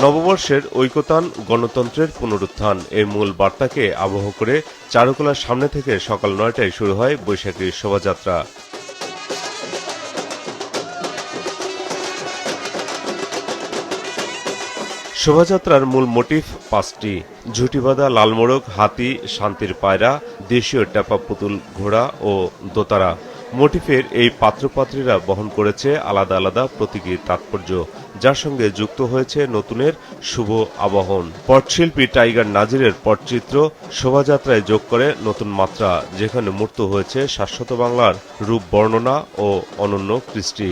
নববর্ষের ঐকতান, গণতন্ত্রের পুনরুত্থান এই মূল বার্তাকে আবহ করে চারুকলার সামনে থেকে সকাল ৯টায় শুরু হয় বৈশাখী শোভাযাত্রা। শোভাযাত্রার মূল মোটিভ ৫টি: ঝুঁটিবাঁধা লাল মোড়ক, হাতি, শান্তির পায়রা, দেশীয় ট্যাপা পুতুল, ঘোড়া ও দোতারা। মোটিফের এই পাত্রপাত্রীরা বহন করেছে আলাদা আলাদা প্রতীকী তাৎপর্য, যার সঙ্গে যুক্ত হয়েছে নতুনের শুভ আবাহন। পটশিল্পী টাইগার নাজিরের পটচিত্র শোভাযাত্রায় যোগ করে নতুন মাত্রা, যেখানে মূর্ত হয়েছে শাশ্বত বাংলার রূপ বর্ণনা ও অনন্য কৃষ্টি।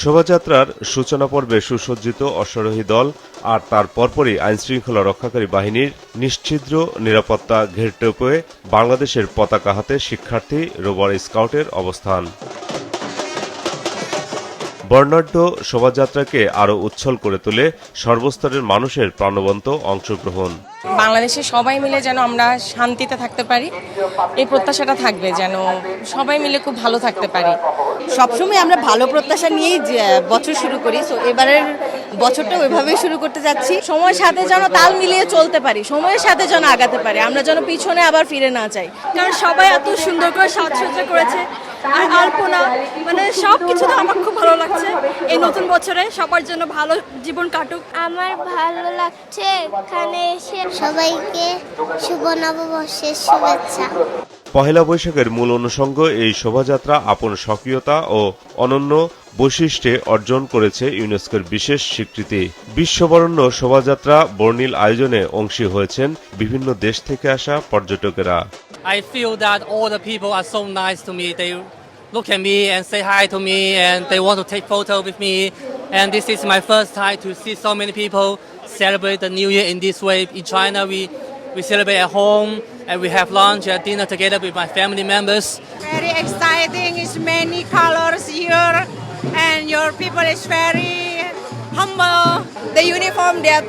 শোভাযাত্রার সূচনা পর্বে সুসজ্জিত অশ্বারোহী দল আর তার পরপরই আইনশৃঙ্খলা রক্ষাকারী বাহিনীর নিশ্ছিদ্র নিরাপত্তা ঘেরটোপে বাংলাদেশের পতাকা হাতে শিক্ষার্থী, রোভার স্কাউটের অবস্থান। বর্ণাঢ্য শোভাযাত্রাকে আরও উচ্ছল করে তোলে সর্বস্তরের মানুষের প্রাণবন্ত অংশগ্রহণ। বাংলাদেশে সবাই মিলে যেন আমরা শান্তিতে থাকতে পারি, এই প্রত্যাশাটা থাকবে, যেন সবাই মিলে খুব ভালো থাকতে পারি। সবসময় আমরা ভালো প্রত্যাশা নিয়েই বছর শুরু করি, সো এবারের বছরটা ওইভাবেই শুরু করতে যাচ্ছি। সময়ের সাথে যেন তাল মিলিয়ে চলতে পারি, সময়ের সাথে যেন আগাতে পারি, আমরা যেন পিছনে আবার ফিরে না যাই। কারণ সবাই এত সুন্দর করে সাজসজ্জা করেছে, আর আলপনা, মানে সব কিছু তো আমার খুব ভালো লাগছে। এই নতুন বছরে সবার জন্য ভালো জীবন কাটুক। আমার ভালো লাগছে এখানে এসে। সবাইকে শুভ নববর্ষের শুভেচ্ছা। পহেলা বৈশাখের মূল অনুষঙ্গ এই শোভাযাত্রা আপন স্বকীয়তা ও অনন্য বৈশিষ্ট্যে অর্জন করেছে ইউনেস্কোর বিশেষ স্বীকৃতি। বিশ্ববরেণ্য শোভাযাত্রা বর্ণিল আয়োজনে অংশী হয়েছেন বিভিন্ন দেশ থেকে আসা পর্যটকেরা। I feel that all the people are so nice to me. They look at me and say hi to me, and they want to take photo with me. And this is my first time to see so many people celebrate the New Year in this way. In China, we celebrate at home, and we have lunch and dinner together with my family members. Very exciting. It's many colors here, and your people is very humble. The uniform that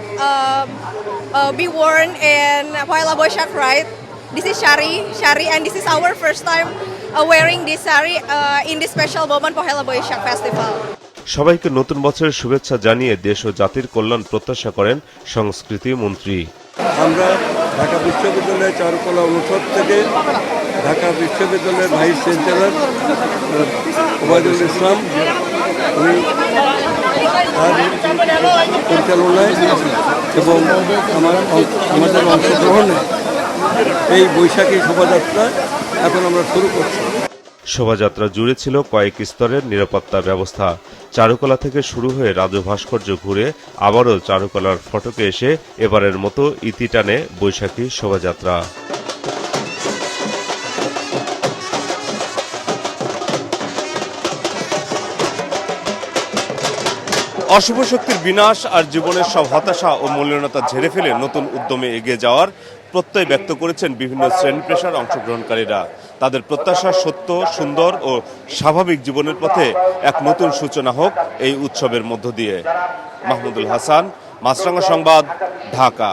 be worn in Poila Boishakh, right? This is Shari, and this is our first time wearing this sari in this special moment Pohela Boishakh Festival. সবাইকে নতুন বছরের শুভেচ্ছা জানিয়ে দেশ ও জাতির কল্যাণ প্রত্যাশা করেন সংস্কৃতি মন্ত্রী। আমরা ঢাকা বিশ্ববিদ্যালয়ের চারুকলা অনুষদ থেকে ঢাকা বিশ্ববিদ্যালয়ের ভাইস চ্যান্সেলর ওবায়দুল ইসলাম, উনি তার পরিচালনায় এবং আমাদের অংশগ্রহণে এই বৈশাখী শোভাযাত্রা এখন আমরা শুরু করছি। শোভাযাত্রা জুড়ে ছিল কয়েক স্তরের নিরাপত্তা ব্যবস্থা। চারুকলা থেকে শুরু হয়ে রাজু ভাস্কর্য ঘুরে আবারও চারুকলার ফটকে এসে এবারের মতো ইতি টানে বৈশাখী শোভাযাত্রা। অশুভ শক্তির বিনাশ আর জীবনের সব হতাশা ও মলিনতা ঝেড়ে ফেলে নতুন উদ্যমে এগিয়ে যাওয়ার প্রত্যয় ব্যক্ত করেছেন বিভিন্ন শ্রেণী পেশার অংশগ্রহণকারীরা। তাদের প্রত্যাশা সত্য, সুন্দর ও স্বাভাবিক জীবনের পথে এক নতুন সূচনা হোক এই উৎসবের মধ্য দিয়ে। মাহমুদুল হাসান, মাছরাঙা সংবাদ, ঢাকা।